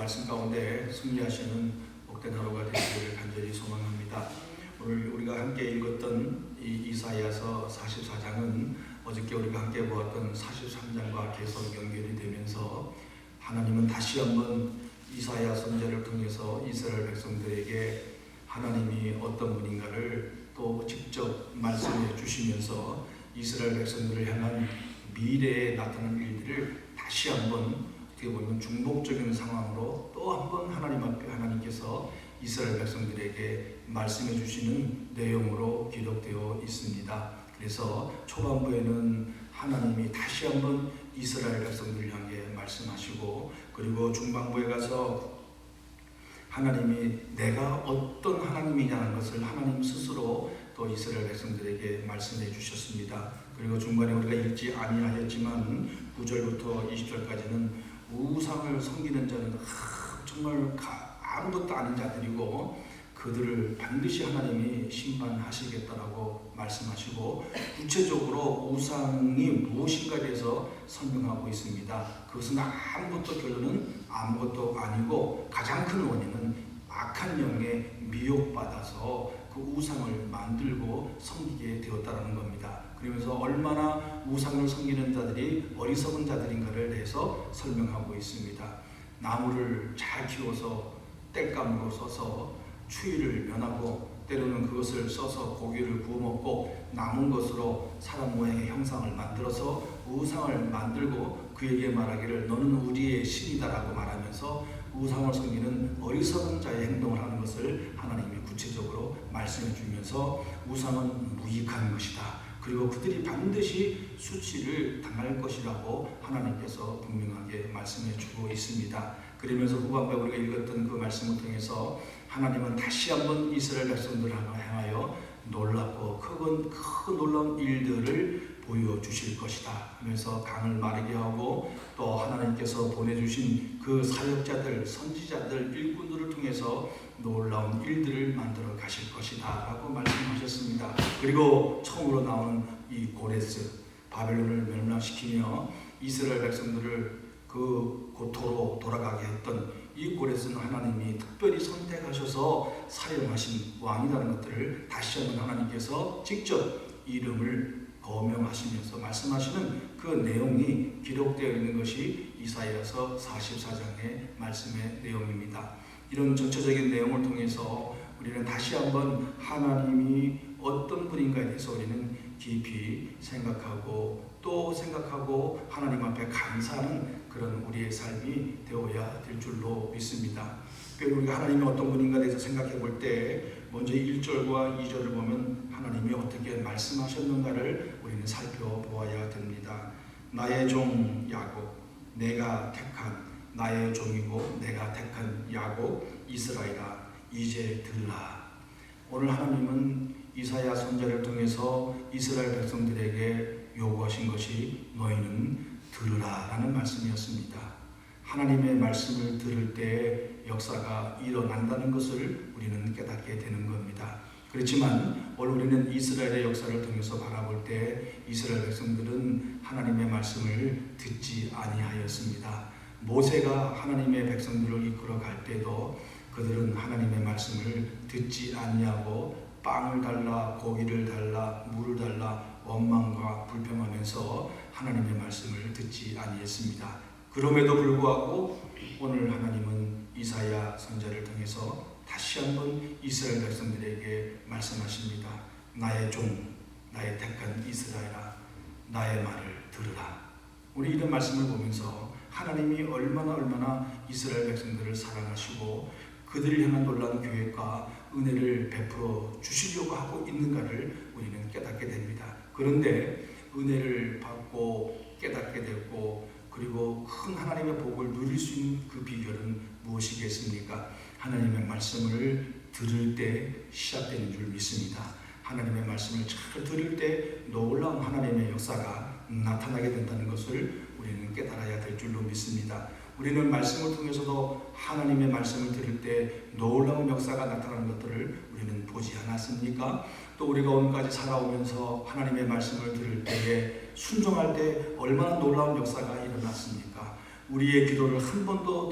말씀 가운데 승리하시는 복된 하루가 되기를 간절히 소망합니다. 오늘 우리가 함께 읽었던 이 이사야서 44장은 어저께 우리가 함께 보았던 43장과 계속 연결이 되면서 하나님은 다시 한번 이사야 선지자를 통해서 이스라엘 백성들에게 하나님이 어떤 분인가를 또 직접 말씀해 주시면서 이스라엘 백성들을 향한 미래에 나타난 일들을 다시 한번 어떻게 보면 중복적인 상황으로 또 한번 하나님 앞에 하나님께서 이스라엘 백성들에게 말씀해 주시는 내용으로 기록되어 있습니다. 그래서 초반부에는 하나님이 다시 한번 이스라엘 백성들을 향해 말씀하시고, 그리고 중반부에 가서 하나님이 내가 어떤 하나님이냐는 것을 하나님 스스로 또 이스라엘 백성들에게 말씀해 주셨습니다. 그리고 중간에 우리가 읽지 아니하였지만 9절부터 20절까지는 우상을 섬기는 자는 정말 아무것도 아닌 자들이고 그들을 반드시 하나님이 심판하시겠다라고 말씀하시고, 구체적으로 우상이 무엇인가에 대해서 설명하고 있습니다. 그것은 아무것도, 결론은 아무것도 아니고 가장 큰 원인은 악한 영에 미혹받아서 그 우상을 만들고 섬기게 되었다는 겁니다. 그러면서 얼마나 우상을 섬기는 자들이 어리석은 자들인가를 대해서 설명하고 있습니다. 나무를 잘 키워서 땔감으로 써서 추위를 면하고, 때로는 그것을 써서 고기를 구워 먹고 남은 것으로 사람 모양의 형상을 만들어서 우상을 만들고 그에게 말하기를 너는 우리의 신이다라고 말하면서 우상을 섬기는 어리석은 자의 행동을 하는 것을 하나님이 구체적으로 말씀해 주면서 우상은 무익한 것이다, 그리고 그들이 반드시 수치를 당할 것이라고 하나님께서 분명하게 말씀해 주고 있습니다. 그러면서 후반부에 우리가 읽었던 그 말씀을 통해서 하나님은 다시 한번 이스라엘 백성들을 향하여 놀랍고 큰 놀라운 일들을 보여주실 것이다 하면서 강을 마르게 하고, 또 하나님께서 보내주신 그 사역자들, 선지자들, 일꾼들을 통해서 놀라운 일들을 만들어 가실 것이다 라고 말씀하셨습니다. 그리고 처음으로 나오는 이 고레스, 바벨론을 멸망시키며 이스라엘 백성들을 그 고토로 돌아가게 했던 이 고레스는 하나님이 특별히 선택하셔서 사용하신 왕이라는 것들을 다시 한번 하나님께서 직접 이름을 거명하시면서 말씀하시는 그 내용이 기록되어 있는 것이 이사야서 44장의 말씀의 내용입니다. 이런 전체적인 내용을 통해서 우리는 다시 한번 하나님이 어떤 분인가에 대해서 우리는 깊이 생각하고 또 생각하고 하나님 앞에 감사하는 그런 우리의 삶이 되어야 될 줄로 믿습니다. 그리고 우리가 하나님이 어떤 분인가에 대해서 생각해 볼 때 먼저 1절과 2절을 보면 하나님이 어떻게 말씀하셨는가를 우리는 살펴보아야 됩니다. 나의 종 야곱, 내가 택한 나의 종이고 내가 택한 야곱 이스라엘아, 이제 들으라. 오늘 하나님은 이사야 선지자를 통해서 이스라엘 백성들에게 요구하신 것이 너희는 들으라 라는 말씀이었습니다. 하나님의 말씀을 들을 때 역사가 일어난다는 것을 우리는 깨닫게 되는 겁니다. 그렇지만 오늘 우리는 이스라엘의 역사를 통해서 바라볼 때 이스라엘 백성들은 하나님의 말씀을 듣지 아니하였습니다. 모세가 하나님의 백성들을 이끌어 갈 때도 그들은 하나님의 말씀을 듣지 아니하고 빵을 달라, 고기를 달라, 물을 달라 원망과 불평하면서 하나님의 말씀을 듣지 아니했습니다. 그럼에도 불구하고 오늘 하나님은 이사야 선지자를 통해서 다시 한번 이스라엘 백성들에게 말씀하십니다. 나의 종, 나의 택한 이스라엘아, 나의 말을 들으라. 우리 이런 말씀을 보면서 하나님이 얼마나 이스라엘 백성들을 사랑하시고 그들을 향한 놀라운 계획과 은혜를 베풀어 주시려고 하고 있는가를 우리는 깨닫게 됩니다. 그런데 은혜를 받고 깨닫게 되고 그리고 큰 하나님의 복을 누릴 수 있는 그 비결은 무엇이겠습니까? 하나님의 말씀을 들을 때 시작되는 줄 믿습니다. 하나님의 말씀을 잘 들을 때 놀라운 하나님의 역사가 나타나게 된다는 것을 우리는 깨달아야 될 줄로 믿습니다. 우리는 말씀을 통해서도 하나님의 말씀을 들을 때 놀라운 역사가 나타나는 것들을 우리는 보지 않았습니까? 또 우리가 오늘까지 살아오면서 하나님의 말씀을 들을 때에 순종할 때 얼마나 놀라운 역사가 일어났습니까? 우리의 기도를 한 번도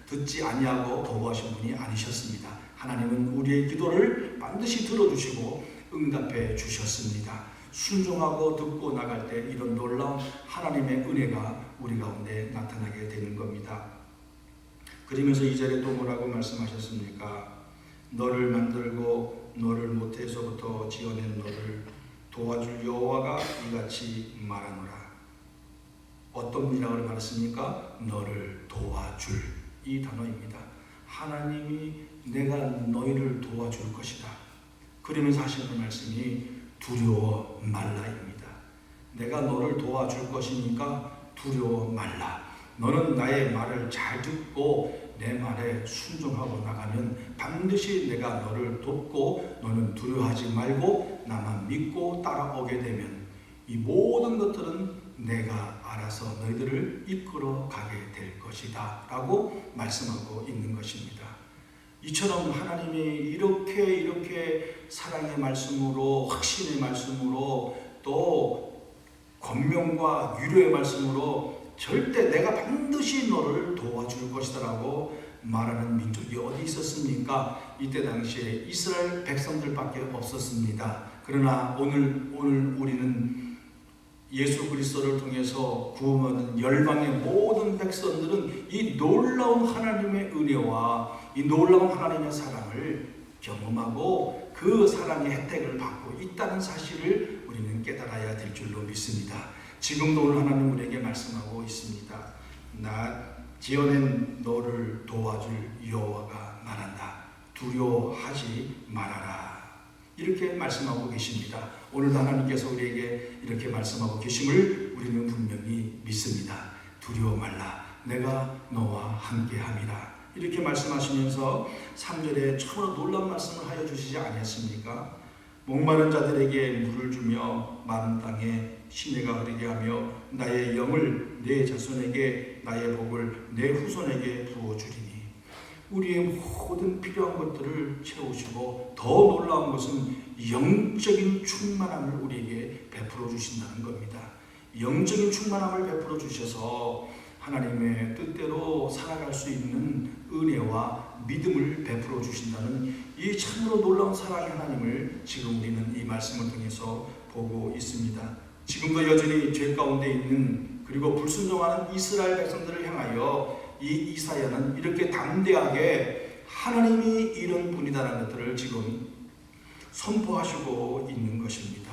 듣지 아니하고 거부하신 분이 아니셨습니다. 하나님은 우리의 기도를 반드시 들어주시고 응답해 주셨습니다. 순종하고 듣고 나갈 때 이런 놀라운 하나님의 은혜가 우리 가운데 나타나게 되는 겁니다. 그러면서 2절에 또 뭐라고 말씀하셨습니까? 너를 만들고 너를 모태에서부터 지어낸 너를 도와줄 여호와가 이같이 말하노라. 어떤 분이라고 말했습니까? 너를 도와줄, 이 단어입니다. 하나님이 내가 너희를 도와줄 것이다. 그러면서 하시는 말씀이 두려워 말라입니다. 내가 너를 도와줄 것이니까 두려워 말라. 너는 나의 말을 잘 듣고 내 말에 순종하고 나가면 반드시 내가 너를 돕고 너는 두려워하지 말고 나만 믿고 따라오게 되면 이 모든 것들은 내가 알아서 너희들을 이끌어 가게 될 것이다 라고 말씀하고 있는 것입니다. 이처럼 하나님이 이렇게 사랑의 말씀으로, 확신의 말씀으로, 또 권면과 위로의 말씀으로 절대 내가 반드시 너를 도와줄 것이다 라고 말하는 민족이 어디 있었습니까? 이때 당시에 이스라엘 백성들밖에 없었습니다. 그러나 오늘 우리는 예수 그리스도를 통해서 구원받은 열방의 모든 백성들은 이 놀라운 하나님의 은혜와 이 놀라운 하나님의 사랑을 경험하고 그 사랑의 혜택을 받고 있다는 사실을 우리는 깨달아야 될 줄로 믿습니다. 지금도 오늘 하나님 우리에게 말씀하고 있습니다. 나 지어낸 너를 도와줄 여호와가 말한다. 두려워하지 말아라. 이렇게 말씀하고 계십니다. 오늘도 하나님께서 우리에게 이렇게 말씀하고 계심을 우리는 분명히 믿습니다. 두려워 말라. 내가 너와 함께함이라. 이렇게 말씀하시면서 3절에 참으로 놀라운 말씀을 하여 주시지 아니했습니까? 목마른 자들에게 물을 주며 마른 땅에 시내가 흐르게 하며 나의 영을 내 자손에게 나의 복을 내 후손에게 부어주리니. 우리의 모든 필요한 것들을 채우시고 더 놀라운 것은 영적인 충만함을 우리에게 베풀어 주신다는 겁니다. 영적인 충만함을 베풀어 주셔서 하나님의 뜻대로 살아갈 수 있는 은혜와 믿음을 베풀어 주신다는 이 참으로 놀라운 사랑의 하나님을 지금 우리는 이 말씀을 통해서 보고 있습니다. 지금도 여전히 죄 가운데 있는 그리고 불순종하는 이스라엘 백성들을 향하여 이 이사야는 이렇게 담대하게 하나님이 이런 분이다라는 것들을 지금 선포하시고 있는 것입니다.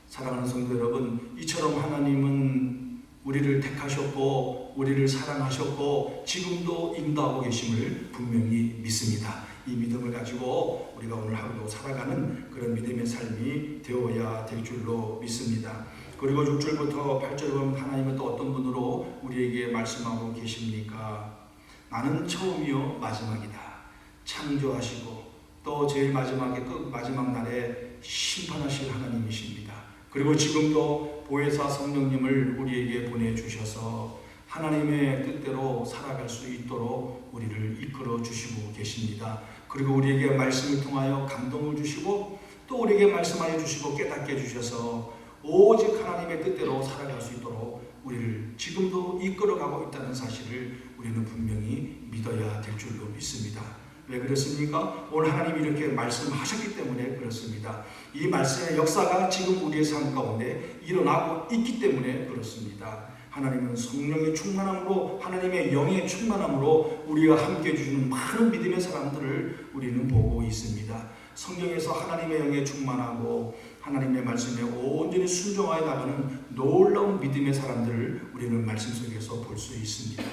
사랑하는 성도 여러분, 이처럼 하나님은 우리를 택하셨고 우리를 사랑하셨고 지금도 인도하고 계심을 분명히 믿습니다. 이 믿음을 가지고 우리가 오늘 하루도 살아가는 그런 믿음의 삶이 되어야 될 줄로 믿습니다. 그리고 6절부터 8절에 보면 하나님은 또 어떤 분으로 우리에게 말씀하고 계십니까? 나는 처음이요 마지막이다. 창조하시고 또 제일 마지막에 마지막 날에 심판하실 하나님이십니다. 그리고 지금도 보혜사 성령님을 우리에게 보내주셔서 하나님의 뜻대로 살아갈 수 있도록 우리를 이끌어 주시고 계십니다. 그리고 우리에게 말씀을 통하여 감동을 주시고 또 우리에게 말씀하여 주시고 깨닫게 해주셔서 오직 하나님의 뜻대로 살아갈 수 있도록 우리를 지금도 이끌어가고 있다는 사실을 우리는 분명히 믿어야 될 줄로 믿습니다. 왜 그렇습니까? 오늘 하나님이 이렇게 말씀하셨기 때문에 그렇습니다. 이 말씀의 역사가 지금 우리의 삶 가운데 일어나고 있기 때문에 그렇습니다. 하나님은 성령의 충만함으로 하나님의 영의 충만함으로 우리와 함께 해주시는 많은 믿음의 사람들을 우리는 보고 있습니다. 성경에서 하나님의 영에 충만하고 하나님의 말씀에 온전히 순종하여 나가는 놀라운 믿음의 사람들을 우리는 말씀 속에서 볼 수 있습니다.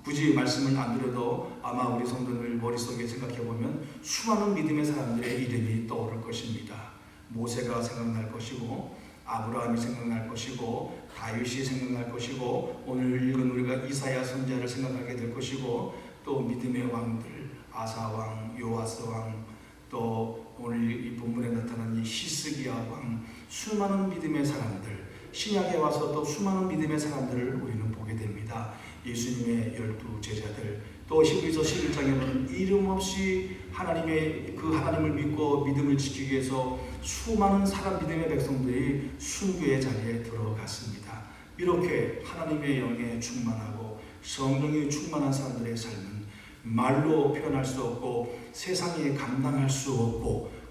굳이 말씀을 안 드려도 아마 우리 성도들 머릿속에 생각해보면 수많은 믿음의 사람들의 이름이 떠오를 것입니다. 모세가 생각날 것이고 아브라함이 생각날 것이고 다윗이 생각날 것이고 오늘 읽은 우리가 이사야 선지자를 생각하게 될 것이고 또 믿음의 왕들 아사왕, 요아스왕 또 오늘 이 본문에 나타난 이 히스기야 왕 수많은 믿음의 사람들 신약에 와서 또 수많은 믿음의 사람들을 우리는 보게 됩니다. 예수님의 12 제자들 또 히브리서 11장에 보면 이름 없이 하나님의 그 하나님을 믿고 믿음을 지키기 위해서 수많은 사람 믿음의 백성들이 순교의 자리에 들어갔습니다. 이렇게 하나님의 영에 충만하고 성령이 충만한 사람들의 삶은 말로 표현할 수 없고 세상에 감당할 수 없고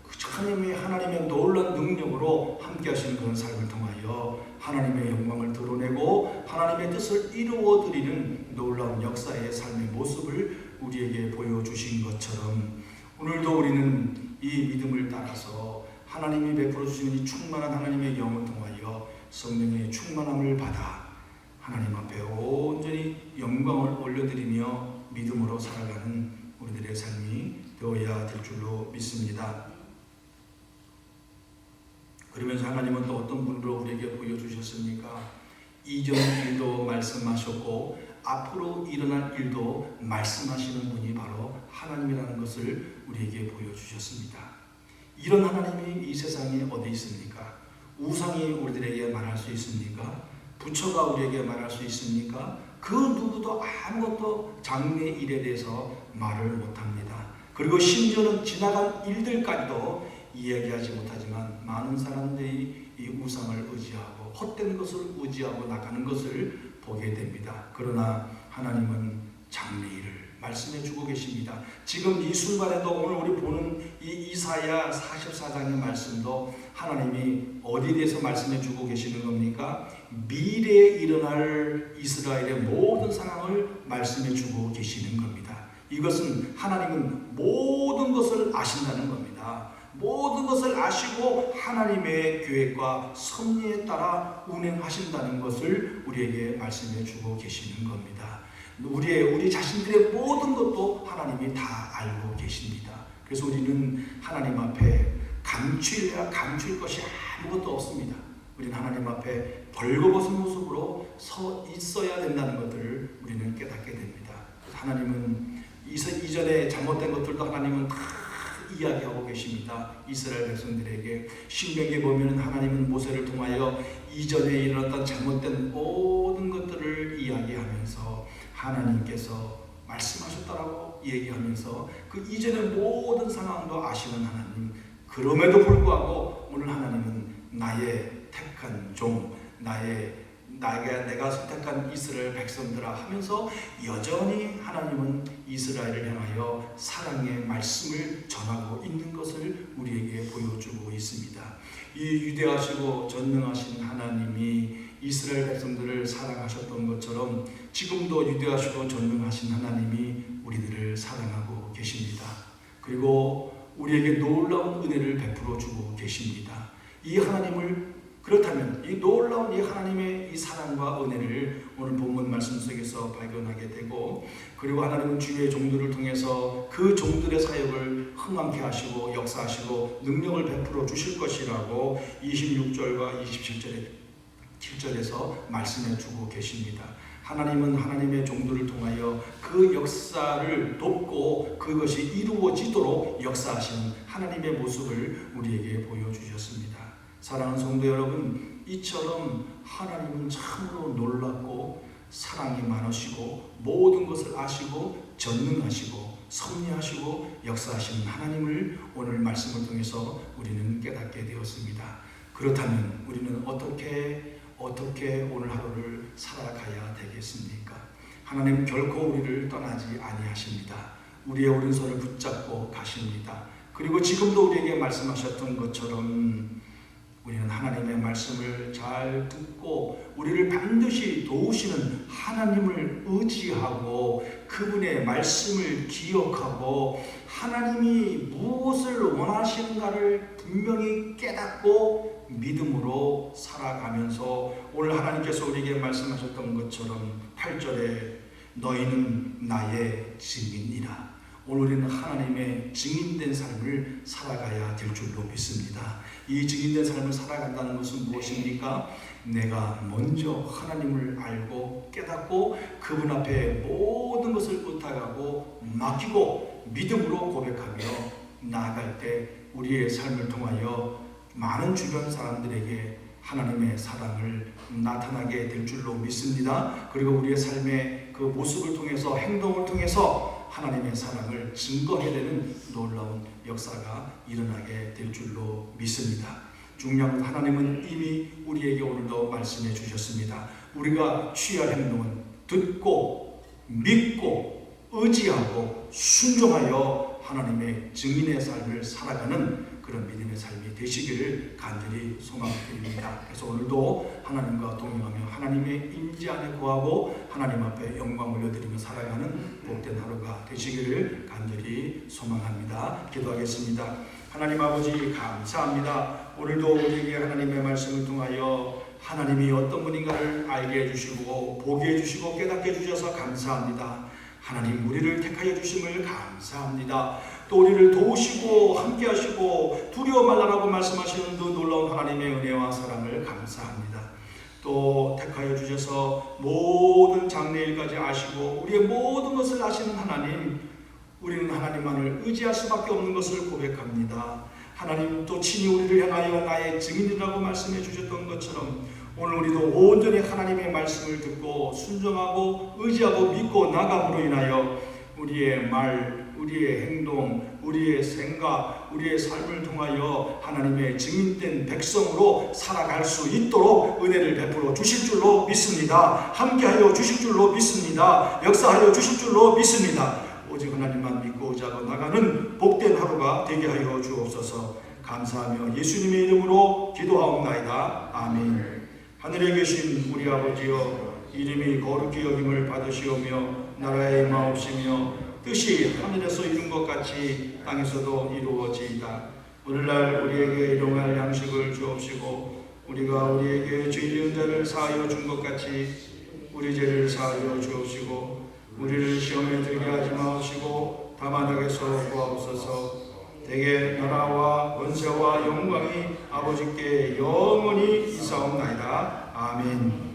하나님의 놀라운 능력으로 함께 하시는 그런 삶을 통하여 하나님의 영광을 드러내고 하나님의 뜻을 이루어드리는 놀라운 역사의 삶의 모습을 우리에게 보여주신 것처럼 오늘도 우리는 이 믿음을 따라서 하나님이 베풀어 주시는 이 충만한 하나님의 영을 통하여 성령의 충만함을 받아 하나님 앞에 온전히 영광을 올려드리며 믿음으로 살아가는 우리들의 삶이 되어야 될 줄로 믿습니다. 그러면서 하나님은 또 어떤 분으로 우리에게 보여주셨습니까? 이전 일도 말씀하셨고 앞으로 일어날 일도 말씀하시는 분이 바로 하나님이라는 것을 우리에게 보여주셨습니다. 이런 하나님이 이 세상에 어디 있습니까? 우상이 우리들에게 말할 수 있습니까? 부처가 우리에게 말할 수 있습니까? 그 누구도 아무것도 장래의 일에 대해서 말을 못합니다. 그리고 심지어는 지나간 일들까지도 이야기하지 못하지만 많은 사람들이 이 우상을 의지하고 헛된 것을 의지하고 나가는 것을 보게 됩니다. 그러나 하나님은 장래일을 말씀해 주고 계십니다. 지금 이 순간에도 오늘 우리 보는 이 이사야 44장의 말씀도 하나님이 어디에 대해서 말씀해 주고 계시는 겁니까? 미래에 일어날 이스라엘의 모든 상황을 말씀해 주고 계시는 겁니다. 이것은 하나님은 모든 것을 아신다는 겁니다. 모든 것을 아시고 하나님의 계획과 섭리에 따라 운행하신다는 것을 우리에게 말씀해 주고 계시는 겁니다. 우리 자신들의 모든 것도 하나님이 다 알고 계십니다. 그래서 우리는 하나님 앞에 감출 것이 아무것도 없습니다. 우리는 하나님 앞에 벌거벗은 모습으로 서 있어야 된다는 것을 우리는 깨닫게 됩니다. 하나님은 이전에 잘못된 것들도 하나님은 다 이야기하고 계십니다. 이스라엘 백성들에게 신명기에 보면 하나님은 모세를 통하여 이전에 일어났던 잘못된 모든 것들을 이야기하면서 하나님께서 말씀하셨다라고 얘기하면서 그 이전의 모든 상황도 아시는 하나님, 그럼에도 불구하고 오늘 하나님은 나의 택한 종, 내가 선택한 이스라엘 백성들아 하면서 여전히 하나님은 이스라엘을 향하여 사랑의 말씀을 전하고 있는 것을 우리에게 보여주고 있습니다. 이 위대하시고 전능하신 하나님이 이스라엘 백성들을 사랑하셨던 것처럼 지금도 위대하시고 전능하신 하나님이 우리들을 사랑하고 계십니다. 그리고 우리에게 놀라운 은혜를 베풀어 주고 계십니다. 이 하나님을 그렇다면 이 놀라운 이 하나님의 이 사랑과 은혜를 오늘 본문 말씀 속에서 발견하게 되고, 그리고 하나님은 주의 종들을 통해서 그 종들의 사역을 흥왕케 하시고 역사하시고 능력을 베풀어 주실 것이라고 26절과 27절에서 말씀해 주고 계십니다. 하나님은 하나님의 종들을 통하여 그 역사를 돕고 그것이 이루어지도록 역사하시는 하나님의 모습을 우리에게 보여주셨습니다. 사랑하는 성도 여러분, 이처럼 하나님은 참으로 놀랍고 사랑이 많으시고 모든 것을 아시고 전능하시고 섭리하시고 역사하시는 하나님을 오늘 말씀을 통해서 우리는 깨닫게 되었습니다. 그렇다면 우리는 어떻게 오늘 하루를 살아가야 되겠습니까? 하나님은 결코 우리를 떠나지 아니하십니다. 우리의 오른손을 붙잡고 가십니다. 그리고 지금도 우리에게 말씀하셨던 것처럼 우리는 하나님의 말씀을 잘 듣고 우리를 반드시 도우시는 하나님을 의지하고 그분의 말씀을 기억하고 하나님이 무엇을 원하시는가를 분명히 깨닫고 믿음으로 살아가면서 오늘 하나님께서 우리에게 말씀하셨던 것처럼 8절에 너희는 나의 증인이라. 오늘 우리는 하나님의 증인된 삶을 살아가야 될 줄로 믿습니다. 이 증인된 삶을 살아간다는 것은 무엇입니까? 내가 먼저 하나님을 알고 깨닫고 그분 앞에 모든 것을 의탁하고 맡기고 믿음으로 고백하며 나아갈 때 우리의 삶을 통하여 많은 주변 사람들에게 하나님의 사랑을 나타나게 될 줄로 믿습니다. 그리고 우리의 삶의 그 모습을 통해서 행동을 통해서 하나님의 사랑을 증거해야 되는 놀라운 역사가 일어나게 될 줄로 믿습니다. 중요한 건 하나님은 이미 우리에게 오늘도 말씀해 주셨습니다. 우리가 취할 행동은 듣고 믿고 의지하고 순종하여 하나님의 증인의 삶을 살아가는 그런 믿음의 삶이 되시기를 간절히 소망드립니다. 그래서 오늘도 하나님과 동행하며 하나님의 임재 안에 거하고 하나님 앞에 영광 올려드리며 살아가는 복된 하루가 되시기를 간절히 소망합니다. 기도하겠습니다. 하나님 아버지 감사합니다. 오늘도 우리에게 하나님의 말씀을 통하여 하나님이 어떤 분인가를 알게 해주시고 보게 해주시고 깨닫게 해주셔서 감사합니다. 하나님 우리를 택하여 주심을 감사합니다. 또 우리를 도우시고 함께 하시고 두려워 말라라고 말씀하시는 그 놀라운 하나님의 은혜와 사랑을 감사합니다. 또 택하여 주셔서 모든 장래일까지 아시고 우리의 모든 것을 아시는 하나님, 우리는 하나님만을 의지할 수밖에 없는 것을 고백합니다. 하나님 또 친히 우리를 향하여 나의 증인이라고 말씀해 주셨던 것처럼 오늘 우리도 온전히 하나님의 말씀을 듣고 순종하고 의지하고 믿고 나감으로 인하여 우리의 말, 우리의 행동, 우리의 생각, 우리의 삶을 통하여 하나님의 증인된 백성으로 살아갈 수 있도록 은혜를 베풀어 주실 줄로 믿습니다. 함께하여 주실 줄로 믿습니다. 역사하여 주실 줄로 믿습니다. 오직 하나님만 믿고 의지하고 나가는 복된 하루가 되게 하여 주옵소서. 감사하며 예수님의 이름으로 기도하옵나이다. 아멘. 하늘에 계신 우리 아버지여, 이름이 거룩히 여김을 받으시오며 나라의 임하옵시며 뜻이 하늘에서 이룬 것 같이 땅에서도 이루어지이다. 오늘날 우리에게 일용할 양식을 주옵시고 우리가 우리에게 죄 지은 자를 사하여 준 것 같이 우리 죄를 사하여 주옵시고 우리를 시험에 들게 하지 마옵시고 다만 악에서 구하옵소서. 대개 나라와 권세와 영광이 아버지께 영원히 이사옵나이다. 아멘.